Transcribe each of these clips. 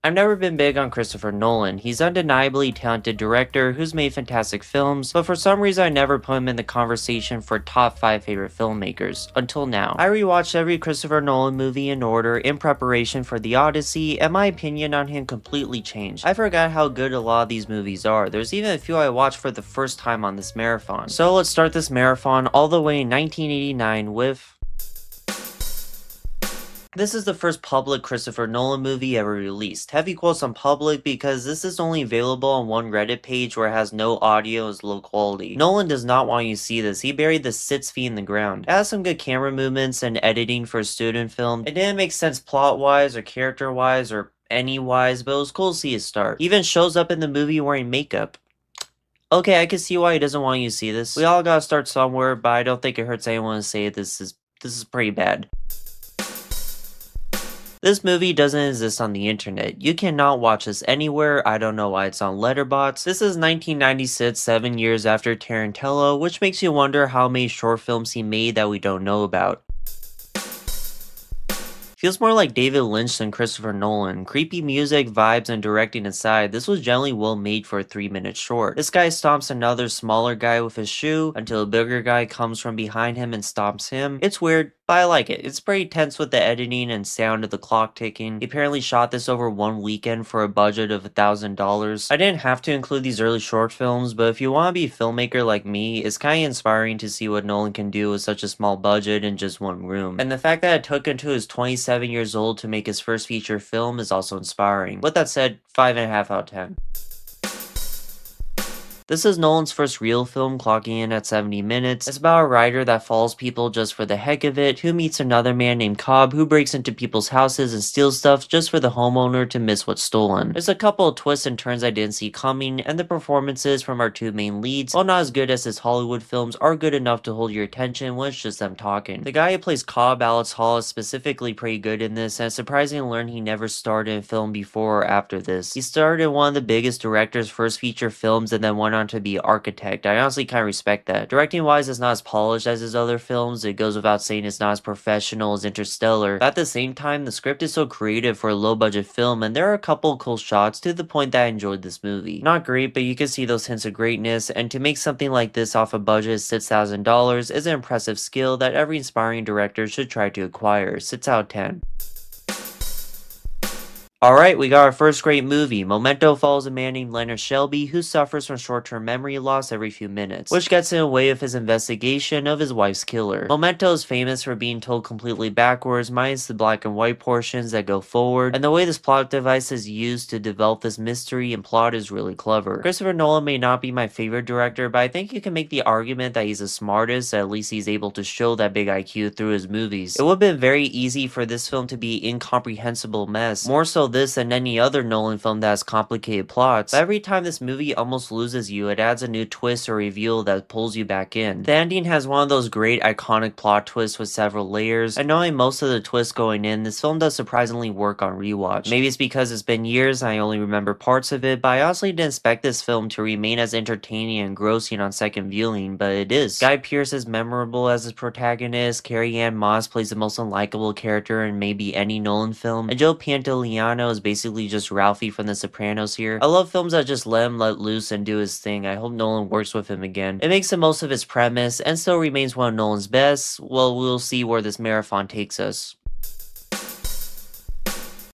I've never been big on Christopher Nolan. He's undeniably talented director who's made fantastic films, but for some reason I never put him in the conversation for top 5 favorite filmmakers, until now. I rewatched every Christopher Nolan movie in order in preparation for the Odyssey, and my opinion on him completely changed. I forgot how good a lot of these movies are. There's even a few I watched for the first time on this marathon. So let's start this marathon all the way in 1989 with... This is the first public Christopher Nolan movie ever released. Heavy quotes on public because this is only available on one Reddit page where it has no audio and is low quality. Nolan does not want you to see this. He buried the 6 feet in the ground. It has some good camera movements and editing for a student film. It didn't make sense plot-wise or character-wise or any-wise, but it was cool to see it start. He even shows up in the movie wearing makeup. Okay, I can see why he doesn't want you to see this. We all gotta start somewhere, but I don't think it hurts anyone to say this is pretty bad. This movie doesn't exist on the internet. You cannot watch this anywhere. I don't know why it's on Letterboxd. This is 1996, 7 years after Tarantino, which makes you wonder how many short films he made that we don't know about. Feels more like David Lynch than Christopher Nolan. Creepy music, vibes, and directing aside, this was generally well made for a 3-minute short. This guy stomps another smaller guy with his shoe until a bigger guy comes from behind him and stomps him. It's weird, but I like it. It's pretty tense with the editing and sound of the clock ticking. He apparently shot this over one weekend for a budget of $1,000. I didn't have to include these early short films, but if you want to be a filmmaker like me, it's kind of inspiring to see what Nolan can do with such a small budget in just one room. And the fact that it took him to his 27 years old to make his first feature film is also inspiring. With that said, 5.5 out of 10. This is Nolan's first real film, clocking in at 70 minutes. It's about a writer that follows people just for the heck of it, who meets another man named Cobb who breaks into people's houses and steals stuff just for the homeowner to miss what's stolen. There's a couple of twists and turns I didn't see coming, and the performances from our two main leads, while not as good as his Hollywood films, are good enough to hold your attention when it's just them talking. The guy who plays Cobb, Alex Hall, is specifically pretty good in this, and it's surprising to learn he never starred in a film before or after this. He starred in one of the biggest director's first feature films and then went on to be architect. I honestly kind of respect that. Directing wise, it's not as polished as his other films. It goes without saying it's not as professional as Interstellar. But at the same time, the script is so creative for a low budget film, and there are a couple cool shots to the point that I enjoyed this movie. Not great, but you can see those hints of greatness, and to make something like this off a budget of $6,000 is an impressive skill that every inspiring director should try to acquire. 6 out of 10. Alright, we got our first great movie. Memento follows a man named Leonard Shelby who suffers from short-term memory loss every few minutes, which gets in the way of his investigation of his wife's killer. Memento is famous for being told completely backwards, minus the black and white portions that go forward, and the way this plot device is used to develop this mystery and plot is really clever. Christopher Nolan may not be my favorite director, but I think you can make the argument that he's the smartest, at least he's able to show that big IQ through his movies. It would have been very easy for this film to be an incomprehensible mess, more so this than any other Nolan film that has complicated plots, but every time this movie almost loses you, it adds a new twist or reveal that pulls you back in. The ending has one of those great iconic plot twists with several layers, and knowing most of the twists going in, this film does surprisingly work on rewatch. Maybe it's because it's been years and I only remember parts of it, but I honestly didn't expect this film to remain as entertaining and engrossing on second viewing, but it is. Guy Pearce is memorable as his protagonist, Carrie Ann Moss plays the most unlikable character in maybe any Nolan film, and Joe Pantoliano is basically just Ralphie from The Sopranos here. I love films that just let him let loose and do his thing. I hope Nolan works with him again. It makes the most of his premise and still remains one of Nolan's best. Well, we'll see where this marathon takes us.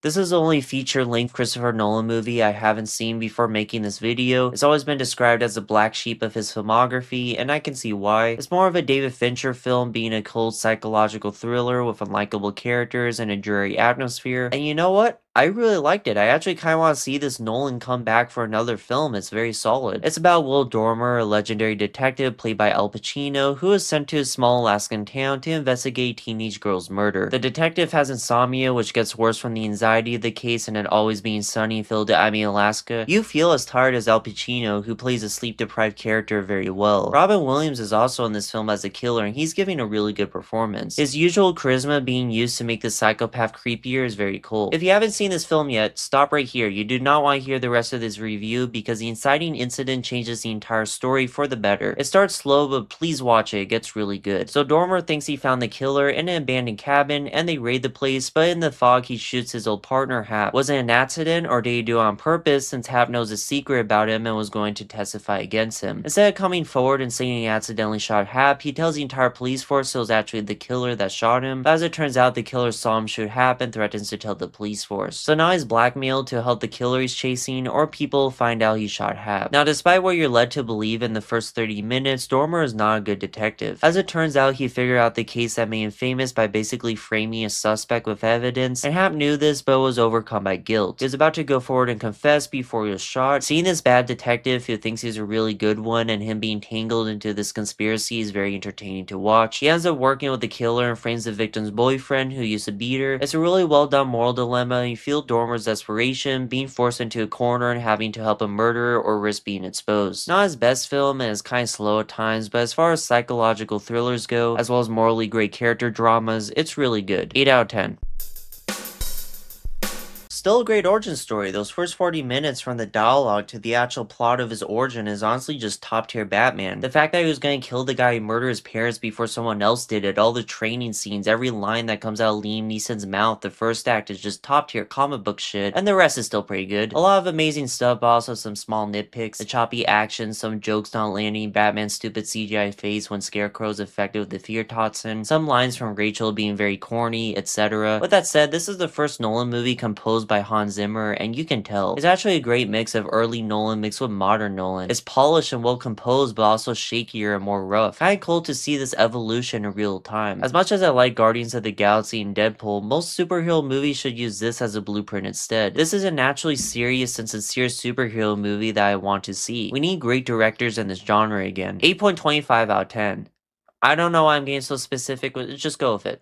This is the only feature-length Christopher Nolan movie I haven't seen before making this video. It's always been described as the black sheep of his filmography, and I can see why. It's more of a David Fincher film, being a cold psychological thriller with unlikable characters and a dreary atmosphere. And you know what? I really liked it. I actually kind of want to see this Nolan come back for another film. It's very solid. It's about Will Dormer, a legendary detective played by Al Pacino, who is sent to a small Alaskan town to investigate a teenage girl's murder. The detective has insomnia, which gets worse from the anxiety of the case and it always being sunny in Philadelphia, Alaska. You feel as tired as Al Pacino, who plays a sleep-deprived character very well. Robin Williams is also in this film as a killer, and he's giving a really good performance. His usual charisma being used to make the psychopath creepier is very cool. If you haven't seen seen this film yet, stop right here. You do not want to hear the rest of this review because the inciting incident changes the entire story for the better. It starts slow, but please watch it gets really good. So Dormer thinks he found the killer in an abandoned cabin and they raid the place, but in the fog he shoots his old partner Hap. Was it an accident or did he do it on purpose since Hap knows a secret about him and was going to testify against him? Instead of coming forward and saying he accidentally shot Hap, he tells the entire police force it was actually the killer that shot him, but as it turns out the killer saw him shoot Hap and threatens to tell the police force. So now he's blackmailed to help the killer he's chasing or people find out he shot Hap. Now despite what you're led to believe in the first 30 minutes, Dormer is not a good detective. As it turns out, he figured out the case that made him famous by basically framing a suspect with evidence, and Hap knew this but was overcome by guilt. He was about to go forward and confess before he was shot. Seeing this bad detective who thinks he's a really good one and him being tangled into this conspiracy is very entertaining to watch. He ends up working with the killer and frames the victim's boyfriend who used to beat her. It's a really well done moral dilemma and you feel Dormer's desperation, being forced into a corner and having to help a murderer or risk being exposed. Not his best film and is kind of slow at times, but as far as psychological thrillers go, as well as morally great character dramas, it's really good. 8 out of 10. Still a great origin story. Those first 40 minutes from the dialogue to the actual plot of his origin is honestly just top tier Batman. The fact that he was going to kill the guy who murdered his parents before someone else did it, all the training scenes, every line that comes out of Liam Neeson's mouth, the first act is just top tier comic book shit, and the rest is still pretty good. A lot of amazing stuff, but also some small nitpicks, the choppy action, some jokes not landing, Batman's stupid CGI face when Scarecrow's effective with the fear toxin, some lines from Rachel being very corny, etc. With that said, this is the first Nolan movie composed by Hans Zimmer, and you can tell. It's actually a great mix of early Nolan mixed with modern Nolan. It's polished and well composed, but also shakier and more rough. Kinda cool to see this evolution in real time. As much as I like Guardians of the Galaxy and Deadpool, most superhero movies should use this as a blueprint instead. This is a naturally serious and sincere superhero movie that I want to see. We need great directors in this genre again. 8.25 out of 10. I don't know why I'm getting so specific, but just go with it.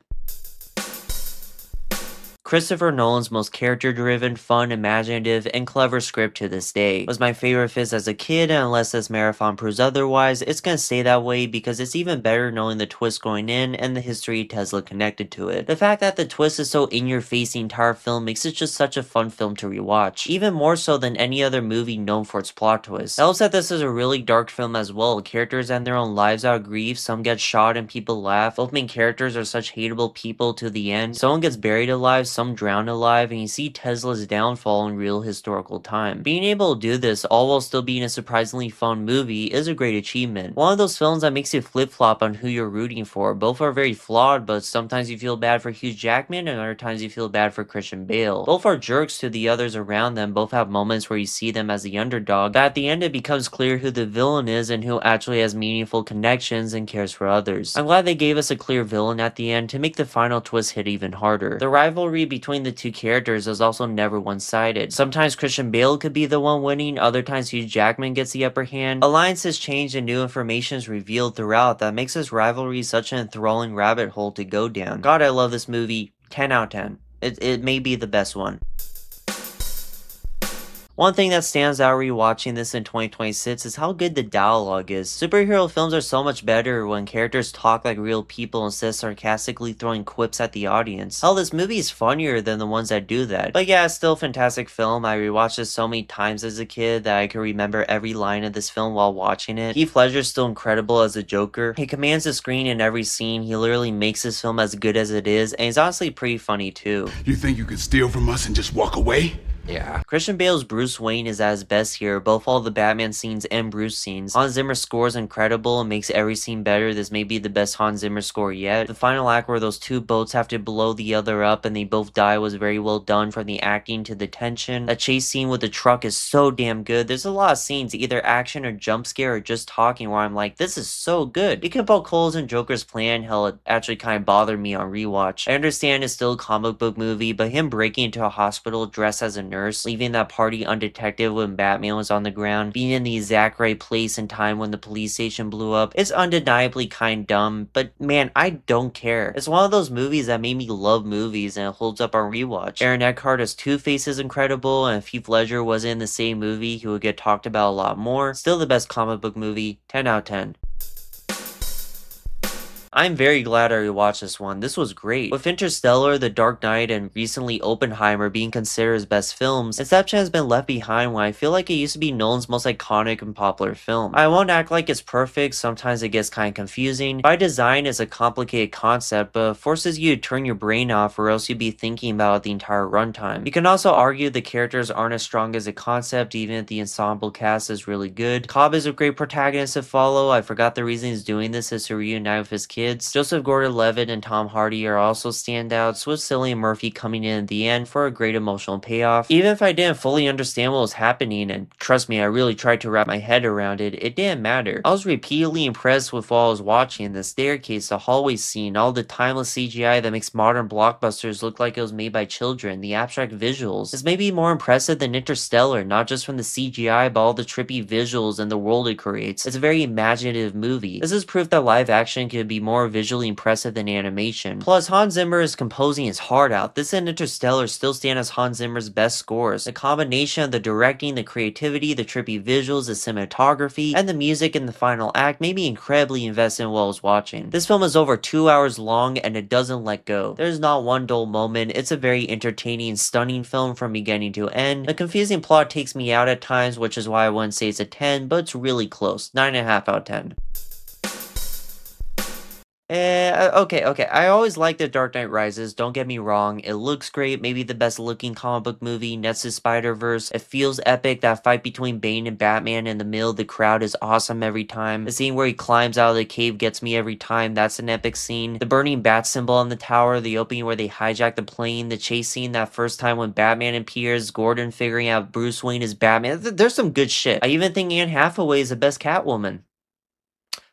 Christopher Nolan's most character-driven, fun, imaginative, and clever script to this day. Was my favorite of his as a kid, and unless this marathon proves otherwise, it's gonna stay that way because it's even better knowing the twist going in and the history of Tesla connected to it. The fact that the twist is so in-your-face the entire film makes it just such a fun film to rewatch, even more so than any other movie known for its plot twist. It helps that this is a really dark film as well. Characters end their own lives out of grief, some get shot and people laugh, both main characters are such hateable people to the end, someone gets buried alive, some drowned alive, and you see Tesla's downfall in real historical time. Being able to do this all while still being a surprisingly fun movie is a great achievement. One of those films that makes you flip-flop on who you're rooting for. Both are very flawed, but sometimes you feel bad for Hugh Jackman and other times you feel bad for Christian Bale. Both are jerks to the others around them, both have moments where you see them as the underdog, but at the end it becomes clear who the villain is and who actually has meaningful connections and cares for others. I'm glad they gave us a clear villain at the end to make the final twist hit even harder. The rivalry between the two characters is also never one-sided. Sometimes Christian Bale could be the one winning, other times Hugh Jackman gets the upper hand. Alliances change and new information is revealed throughout that makes this rivalry such an enthralling rabbit hole to go down. God, I love this movie. 10 out of 10. It may be the best one. One thing that stands out rewatching this in 2026 is how good the dialogue is. Superhero films are so much better when characters talk like real people instead of sarcastically throwing quips at the audience. Hell, this movie is funnier than the ones that do that. But yeah, it's still a fantastic film. I rewatched this so many times as a kid that I can remember every line of this film while watching it. Heath Ledger's still incredible as a Joker. He commands the screen in every scene. He literally makes this film as good as it is, and he's honestly pretty funny too. You think you could steal from us and just walk away? Yeah. Christian Bale's Bruce Wayne is at his best here, both all the Batman scenes and Bruce scenes. Hans Zimmer's score is incredible and makes every scene better. This may be the best Hans Zimmer score yet. The final act where those two boats have to blow the other up and they both die was very well done, from the acting to the tension. That chase scene with the truck is so damn good. There's a lot of scenes, either action or jump scare or just talking, where I'm like, this is so good. You can poke holes in Joker's plan, hell, it actually kind of bothered me on rewatch. I understand it's still a comic book movie, but him breaking into a hospital dressed as a nurse, leaving that party undetected when Batman was on the ground, being in the exact right place and time when the police station blew up, it's undeniably kind dumb, but man, I don't care. It's one of those movies that made me love movies and it holds up on rewatch. Aaron Eckhart as Two-Face is incredible, and if Heath Ledger was in the same movie, he would get talked about a lot more. Still the best comic book movie, 10 out of 10. I'm very glad I rewatched this one. This was great. With Interstellar, The Dark Knight, and recently Oppenheimer being considered as best films, Inception has been left behind when I feel like it used to be Nolan's most iconic and popular film. I won't act like it's perfect, sometimes it gets kind of confusing. By design, it's a complicated concept, but forces you to turn your brain off or else you'd be thinking about it the entire runtime. You can also argue the characters aren't as strong as a concept, even if the ensemble cast is really good. Cobb is a great protagonist to follow. I forgot the reason he's doing this is to reunite with his kids. Joseph Gordon-Levitt and Tom Hardy are also standouts, with Cillian Murphy coming in at the end for a great emotional payoff. Even if I didn't fully understand what was happening, and trust me, I really tried to wrap my head around it, it didn't matter. I was repeatedly impressed with what I was watching: the staircase, the hallway scene, all the timeless CGI that makes modern blockbusters look like it was made by children, the abstract visuals. It's maybe more impressive than Interstellar, not just from the CGI, but all the trippy visuals and the world it creates. It's a very imaginative movie. This is proof that live action could be more visually impressive than animation. Plus, Hans Zimmer's composing his heart out. This and Interstellar still stand as Hans Zimmer's best scores. The combination of the directing, the creativity, the trippy visuals, the cinematography, and the music in the final act made me incredibly invested in what I was watching. This film is over 2 hours long and it doesn't let go. There's not one dull moment. It's a very entertaining, stunning film from beginning to end. The confusing plot takes me out at times, which is why I wouldn't say it's a 10, but it's really close. 9.5 out of 10. Okay. I always liked The Dark Knight Rises, don't get me wrong. It looks great, maybe the best looking comic book movie next to Spider-Verse. It feels epic. That fight between Bane and Batman in the middle of the crowd is awesome every time. The scene where he climbs out of the cave gets me every time. That's an epic scene. The burning bat symbol on the tower, the opening where they hijack the plane, the chase scene that first time when Batman appears, Gordon figuring out Bruce Wayne is Batman. There's some good shit. I even think Anne Hathaway is the best Catwoman.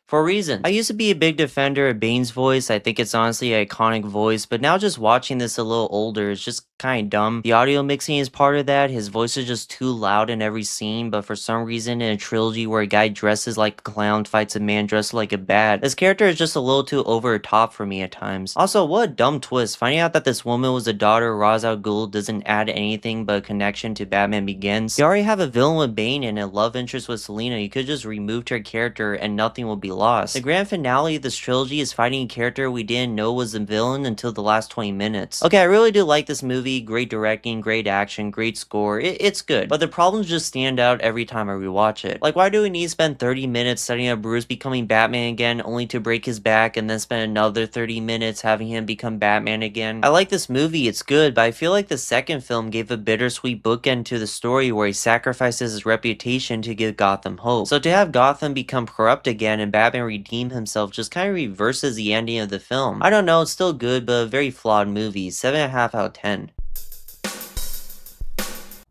For a reason. I used to be a big defender of Bane's voice. I think it's honestly an iconic voice, but now just watching this a little older, it's just kind of dumb. The audio mixing is part of that. His voice is just too loud in every scene, but for some reason in a trilogy where a guy dresses like a clown fights a man dressed like a bat, this character is just a little too over the top for me at times. Also, what a dumb twist. Finding out that this woman was the daughter of Ra's al Ghul doesn't add anything but a connection to Batman Begins. You already have a villain with Bane and a love interest with Selina. You could just remove her character and nothing will be lost. The grand finale of this trilogy is fighting a character we didn't know was the villain until the last 20 minutes. Okay, I really do like this movie. Great directing, great action, great score. It's good, but the problems just stand out every time I rewatch it. Like, why do we need to spend 30 minutes setting up Bruce becoming Batman again only to break his back and then spend another 30 minutes having him become Batman again? I like this movie, it's good, but I feel like the second film gave a bittersweet bookend to the story where he sacrifices his reputation to give Gotham hope. So to have Gotham become corrupt again and Batman redeem himself just kind of reverses the ending of the film. I don't know, it's still good, but a very flawed movie. 7.5 out of 10.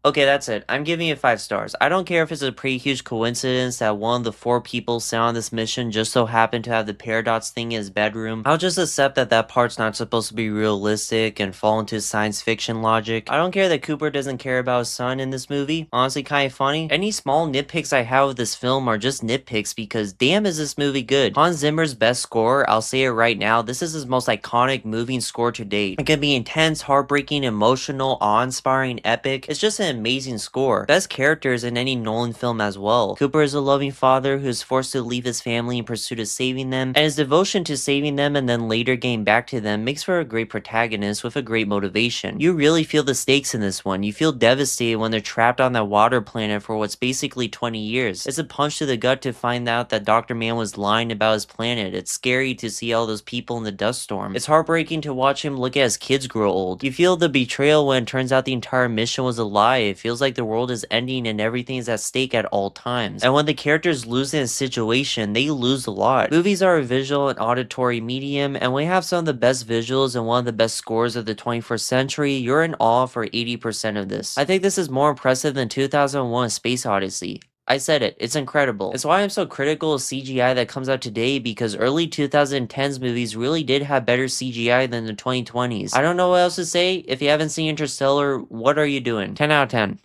Okay, that's it. I'm giving it 5 stars. I don't care if it's a pretty huge coincidence that one of the 4 people sent on this mission just so happened to have the paradox thing in his bedroom. I'll just accept that that part's not supposed to be realistic and fall into science fiction logic. I don't care that Cooper doesn't care about his son in this movie. Honestly, kind of funny. Any small nitpicks I have with this film are just nitpicks because damn is this movie good. Hans Zimmer's best score, I'll say it right now, this is his most iconic moving score to date. It can be intense, heartbreaking, emotional, awe-inspiring, epic. It's just an amazing score. Best characters in any Nolan film as well. Cooper is a loving father who is forced to leave his family in pursuit of saving them, and his devotion to saving them and then later getting back to them makes for a great protagonist with a great motivation. You really feel the stakes in this one. You feel devastated when they're trapped on that water planet for what's basically 20 years. It's a punch to the gut to find out that Dr. Mann was lying about his planet. It's scary to see all those people in the dust storm. It's heartbreaking to watch him look at his kids grow old. You feel the betrayal when it turns out the entire mission was a lie. It feels like the world is ending and everything is at stake at all times. And when the characters lose in a situation, they lose a lot. Movies are a visual and auditory medium, and we have some of the best visuals and one of the best scores of the 21st century. You're in awe for 80% of this. I think this is more impressive than 2001: Space Odyssey. I said it, it's incredible. It's why I'm so critical of CGI that comes out today, because early 2010s movies really did have better CGI than the 2020s. I don't know what else to say. If you haven't seen Interstellar, what are you doing? 10 out of 10.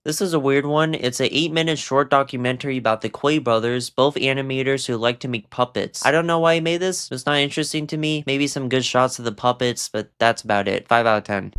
This is a weird one. It's an 8-minute short documentary about the Quay brothers, both animators who like to make puppets. I don't know why he made this. It's not interesting to me. Maybe some good shots of the puppets, but that's about it. 5 out of 10.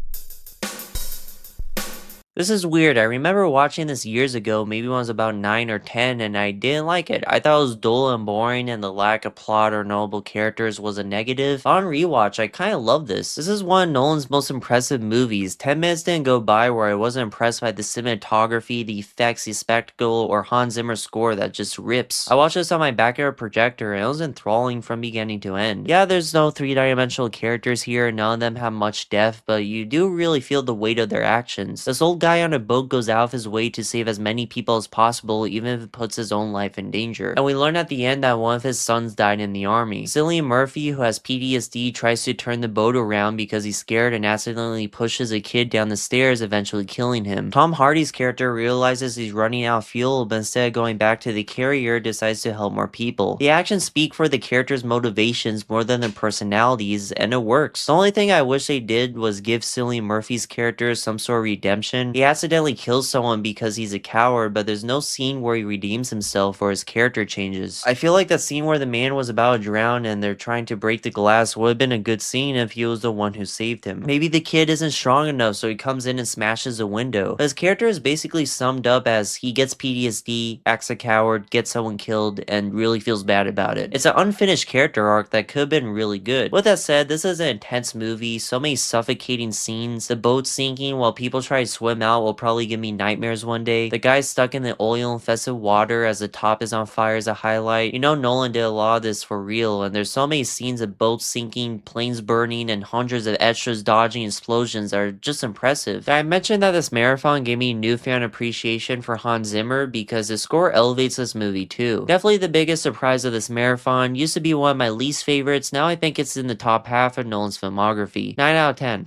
This is weird. I remember watching this years ago, maybe when I was about 9 or 10, and I didn't like it. I thought it was dull and boring, and the lack of plot or notable characters was a negative. On rewatch, I kinda love this. This is one of Nolan's most impressive movies. 10 minutes didn't go by where I wasn't impressed by the cinematography, the effects, the spectacle, or Hans Zimmer's score that just rips. I watched this on my backyard projector, and it was enthralling from beginning to end. Yeah, there's no three-dimensional characters here, none of them have much depth, but you do really feel the weight of their actions. This old guy on a boat goes out of his way to save as many people as possible, even if it puts his own life in danger. And we learn at the end that one of his sons died in the army. Cillian Murphy, who has PTSD, tries to turn the boat around because he's scared and accidentally pushes a kid down the stairs, eventually killing him. Tom Hardy's character realizes he's running out of fuel, but instead of going back to the carrier, decides to help more people. The actions speak for the character's motivations more than their personalities, and it works. The only thing I wish they did was give Cillian Murphy's character some sort of redemption. He accidentally kills someone because he's a coward, but there's no scene where he redeems himself or his character changes. I feel like that scene where the man was about to drown and they're trying to break the glass would have been a good scene if he was the one who saved him. Maybe the kid isn't strong enough, so he comes in and smashes a window. But his character is basically summed up as he gets PTSD, acts a coward, gets someone killed, and really feels bad about it. It's an unfinished character arc that could have been really good. With that said, this is an intense movie, so many suffocating scenes. The boat sinking while people try to swim out will probably give me nightmares one day. The guy stuck in the oil-infested water as the top is on fire is a highlight. You know Nolan did a lot of this for real, and there's so many scenes of boats sinking, planes burning, and hundreds of extras dodging explosions that are just impressive. I mentioned that this marathon gave me newfound appreciation for Hans Zimmer because the score elevates this movie too. Definitely the biggest surprise of this marathon. Used to be one of my least favorites, now I think it's in the top half of Nolan's filmography. 9 out of 10.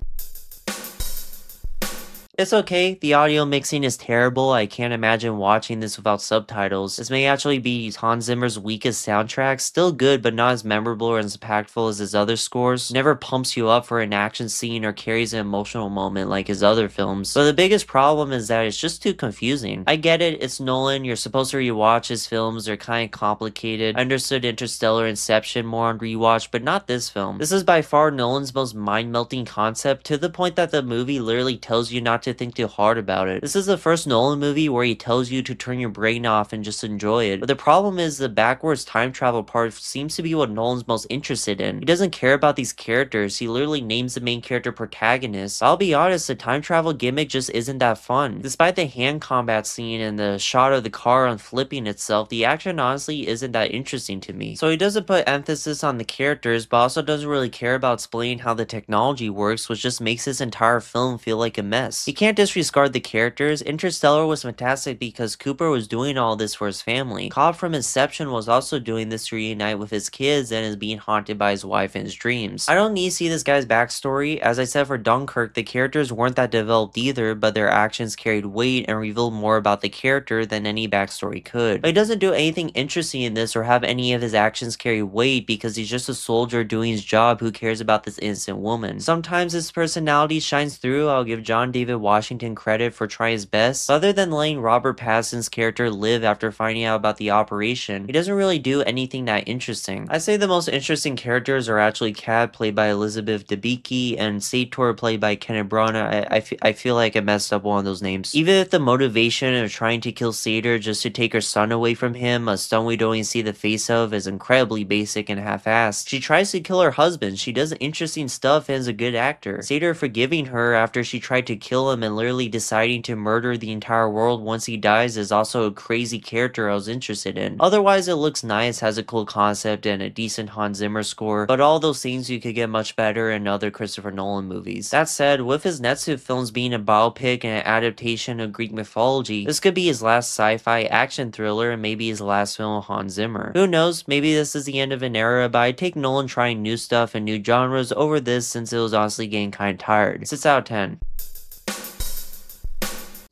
It's okay, the audio mixing is terrible. I can't imagine watching this without subtitles. This may actually be Hans Zimmer's weakest soundtrack. Still good, but not as memorable or as impactful as his other scores. Never pumps you up for an action scene or carries an emotional moment like his other films. But the biggest problem is that it's just too confusing. I get it, it's Nolan, you're supposed to rewatch his films, they're kinda complicated. I understood Interstellar, Inception more on rewatch, but not this film. This is by far Nolan's most mind-melting concept, to the point that the movie literally tells you not to think too hard about it. This is the first Nolan movie where he tells you to turn your brain off and just enjoy it. But the problem is the backwards time travel part seems to be what Nolan's most interested in. He doesn't care about these characters, he literally names the main character protagonist. I'll be honest, the time travel gimmick just isn't that fun. Despite the hand combat scene and the shot of the car unflipping itself, the action honestly isn't that interesting to me. So he doesn't put emphasis on the characters, but also doesn't really care about explaining how the technology works, which just makes this entire film feel like a mess. He can't disregard the characters. Interstellar was fantastic because Cooper was doing all this for his family. Cobb from Inception was also doing this to reunite with his kids and is being haunted by his wife in his dreams. I don't need to see this guy's backstory. As I said for Dunkirk, the characters weren't that developed either, but their actions carried weight and revealed more about the character than any backstory could. But he doesn't do anything interesting in this or have any of his actions carry weight because he's just a soldier doing his job who cares about this innocent woman. Sometimes his personality shines through. I'll give John David Washington credit for trying his best. Other than letting Robert Pattinson's character live after finding out about the operation, he doesn't really do anything that interesting. I'd say the most interesting characters are actually Kat, played by Elizabeth Debicki, and Sator, played by Kenneth Branagh. I feel like I messed up one of those names. Even if the motivation of trying to kill Sator just to take her son away from him, a son we don't even see the face of, is incredibly basic and half-assed. She tries to kill her husband, she does interesting stuff and is a good actor. Sator forgiving her after she tried to kill him and literally deciding to murder the entire world once he dies is also a crazy character I was interested in. Otherwise, it looks nice, has a cool concept and a decent Hans Zimmer score, but all those things you could get much better in other Christopher Nolan movies. That said, with his next two films being a biopic and an adaptation of Greek mythology, this could be his last sci-fi action thriller and maybe his last film with Hans Zimmer. Who knows, maybe this is the end of an era, but I'd take Nolan trying new stuff and new genres over this since it was honestly getting kinda tired. 6 out of 10.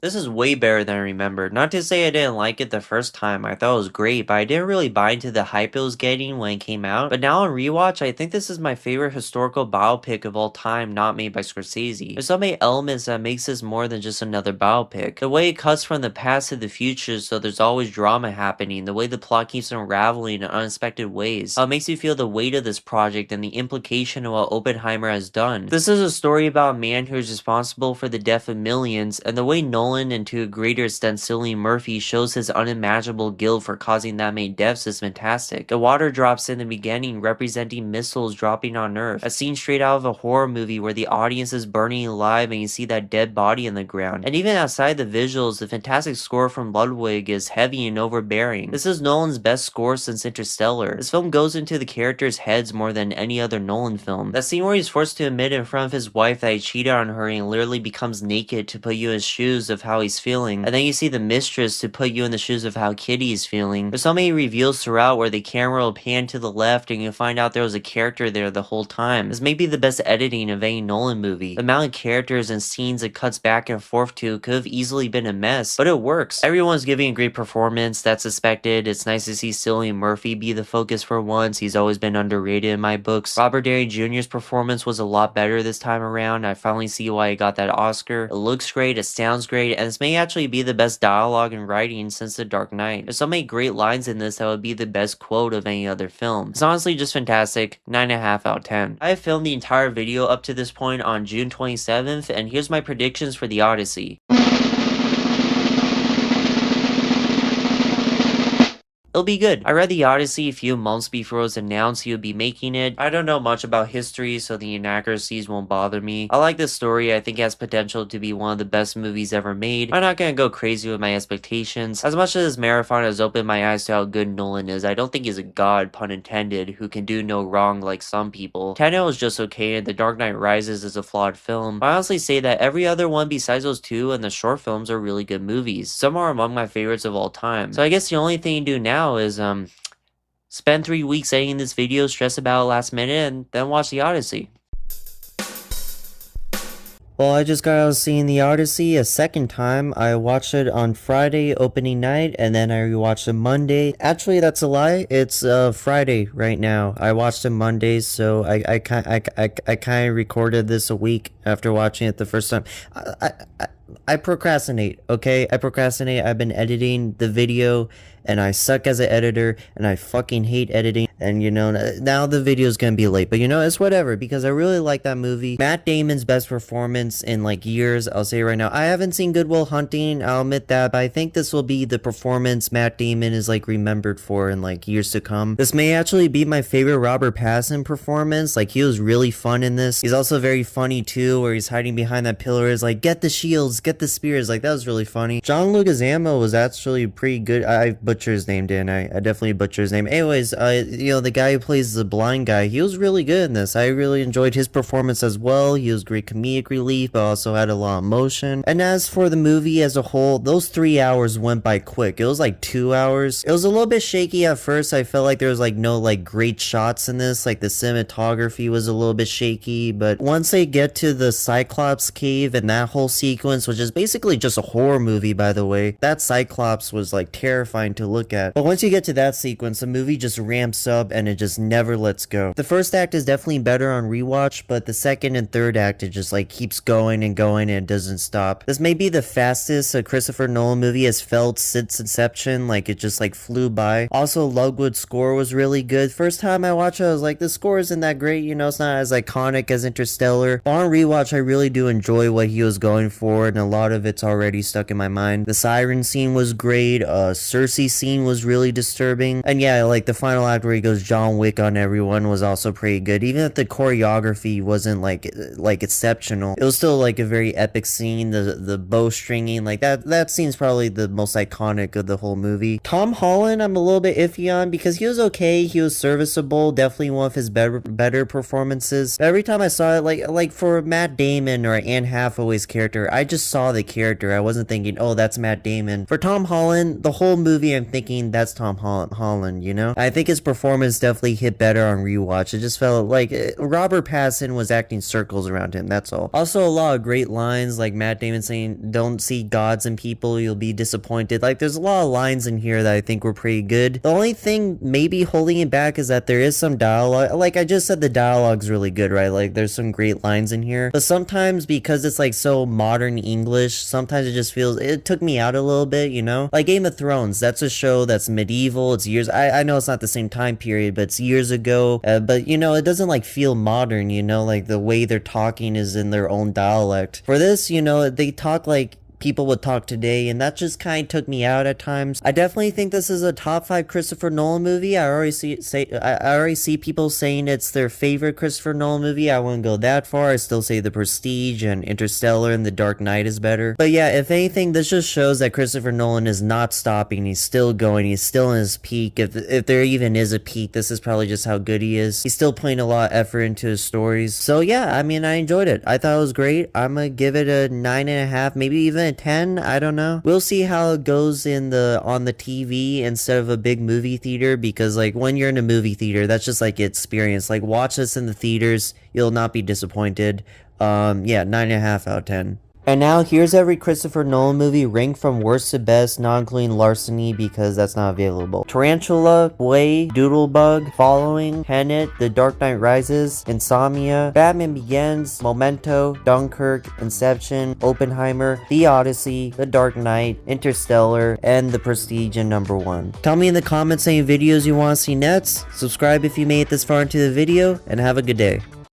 This is way better than I remembered. Not to say I didn't like it the first time, I thought it was great, but I didn't really buy into the hype it was getting when it came out. But now on rewatch, I think this is my favorite historical biopic of all time not made by Scorsese. There's so many elements that makes this more than just another biopic. The way it cuts from the past to the future so there's always drama happening, the way the plot keeps unraveling in unexpected ways, how it makes you feel the weight of this project and the implication of what Oppenheimer has done. This is a story about a man who is responsible for the death of millions, and the way Nolan and to a greater extent Cillian Murphy shows his unimaginable guilt for causing that many deaths is fantastic. The water drops in the beginning representing missiles dropping on Earth, a scene straight out of a horror movie where the audience is burning alive and you see that dead body in the ground. And even outside the visuals, the fantastic score from Ludwig is heavy and overbearing. This is Nolan's best score since Interstellar. This film goes into the characters' heads more than any other Nolan film. That scene where he's forced to admit in front of his wife that he cheated on her and literally becomes naked to put you in his shoes of how he's feeling, and then you see the mistress to put you in the shoes of how Kitty is feeling. There's so many reveals throughout where the camera will pan to the left and you find out there was a character there the whole time. This may be the best editing of any Nolan movie. The amount of characters and scenes it cuts back and forth to could have easily been a mess, but it works. Everyone's giving a great performance, that's expected. It's nice to see Cillian Murphy be the focus for once. He's always been underrated in my books. Robert Downey Jr.'s performance was a lot better this time around. I finally see why he got that Oscar. It looks great, it sounds great, and this may actually be the best dialogue and writing since The Dark Knight. There's so many great lines in this that would be the best quote of any other film. It's honestly just fantastic. 9.5 out of 10. I have filmed the entire video up to this point on June 27th, and here's my predictions for the Odyssey. It'll be good. I read the Odyssey a few months before it was announced he would be making it. I don't know much about history, so the inaccuracies won't bother me. I like this story. I think it has potential to be one of the best movies ever made. I'm not gonna go crazy with my expectations. As much as this marathon has opened my eyes to how good Nolan is, I don't think he's a god, pun intended, who can do no wrong like some people. Tenet was just okay, and The Dark Knight Rises is a flawed film. I honestly say that every other one besides those two and the short films are really good movies. Some are among my favorites of all time. So I guess the only thing you do now is spend 3 weeks editing this video, stress about it last minute, and then watch the Odyssey. Well, I just got out of seeing the Odyssey a second time. I watched it on Friday opening night, and then I rewatched it Monday. Actually, that's a lie. It's Friday right now. I watched it Monday, so I kind of recorded this a week after watching it the first time. I procrastinate, okay? I procrastinate. I've been editing the video, and I suck as an editor, and I fucking hate editing. And, you know, now the video's gonna be late, but, you know, it's whatever, because I really like that movie. Matt Damon's best performance in, like, years, I'll say right now. I haven't seen Good Will Hunting, I'll admit that, but I think this will be the performance Matt Damon is, like, remembered for in, like, years to come. This may actually be my favorite Robert Pattinson performance. Like, he was really fun in this. He's also very funny, too, where he's hiding behind that pillar, is like, get the shields, get the spears. Like, that was really funny. John Leguizamo was actually pretty good. I butchered his name, didn't I? I definitely butchered his name. Anyways, you know, the guy who plays the blind guy, he was really good in this. I really enjoyed his performance as well. He was great comedic relief, but also had a lot of emotion. And as for the movie as a whole, those 3 hours went by quick. It was like 2 hours. It was a little bit shaky at first. I felt like there was like no like great shots in this. Like the cinematography was a little bit shaky, but once they get to the Cyclops cave and that whole sequence, which is basically just a horror movie, by the way, that Cyclops was like terrifying to look at. But once you get to that sequence, the movie just ramps up and it just never lets go. The first act is definitely better on rewatch, but the second and third act, it just like keeps going and going and it doesn't stop. This may be the fastest a Christopher Nolan movie has felt since Inception. Like it just like flew by. Also, Ludwig's score was really good. First time I watched it, I was like, the score isn't that great, you know, it's not as iconic as Interstellar. But on rewatch, I really do enjoy what he was going for, and a lot of it's already stuck in my mind. The siren scene was great. Cersei scene was really disturbing. And yeah, like the final act where he goes John Wick on everyone was also pretty good. Even if the choreography wasn't like exceptional, it was still like a very epic scene. The bowstringing, like that scene's probably the most iconic of the whole movie. Tom Holland, I'm a little bit iffy on because he was okay. He was serviceable. Definitely one of his better performances. But every time I saw it, like for Matt Damon or Anne Hathaway's character, I just saw the character. I wasn't thinking, oh, that's Matt Damon. For Tom Holland, the whole movie, I'm thinking that's Tom Holland, you know? I think his performance definitely hit better on rewatch. It just felt like Robert Pattinson was acting circles around him, that's all. Also, a lot of great lines, like Matt Damon saying, don't see gods in people, you'll be disappointed. Like, there's a lot of lines in here that I think were pretty good. The only thing maybe holding it back is that there is some dialogue. Like I just said, the dialogue's really good, right? Like, there's some great lines in here. But sometimes, because it's like so modern English, sometimes it just feels, it took me out a little bit, you know? Like Game of Thrones, that's a show that's medieval, it's years, I know it's not the same time period, but it's years ago, but you know, it doesn't like feel modern, you know? Like the way they're talking is in their own dialect. For this, you know, they talk like people would talk today, and that just kind of took me out at times. I definitely think this is a top 5 Christopher Nolan movie. I already see people saying it's their favorite Christopher Nolan movie. I wouldn't go that far. I still say The Prestige and Interstellar and The Dark Knight is better. But yeah, if anything, this just shows that Christopher Nolan is not stopping. He's still going. He's still in his peak. If there even is a peak, this is probably just how good he is. He's still putting a lot of effort into his stories. So yeah, I mean, I enjoyed it. I thought it was great. I'm gonna give it a 9.5, maybe even a 10. I don't know. We'll see how it goes on the TV instead of a big movie theater, because like when you're in a movie theater, that's just like experience. Like watch this in the theaters, you'll not be disappointed. Yeah, 9.5 out of 10. And now here's every Christopher Nolan movie ranked from worst to best, not including Larceny because that's not available. Tarantula, Way, Doodlebug, Following, Tenet, The Dark Knight Rises, Insomnia, Batman Begins, Memento, Dunkirk, Inception, Oppenheimer, The Odyssey, The Dark Knight, Interstellar, and The Prestige in number 1. Tell me in the comments any videos you want to see next, subscribe if you made it this far into the video, and have a good day.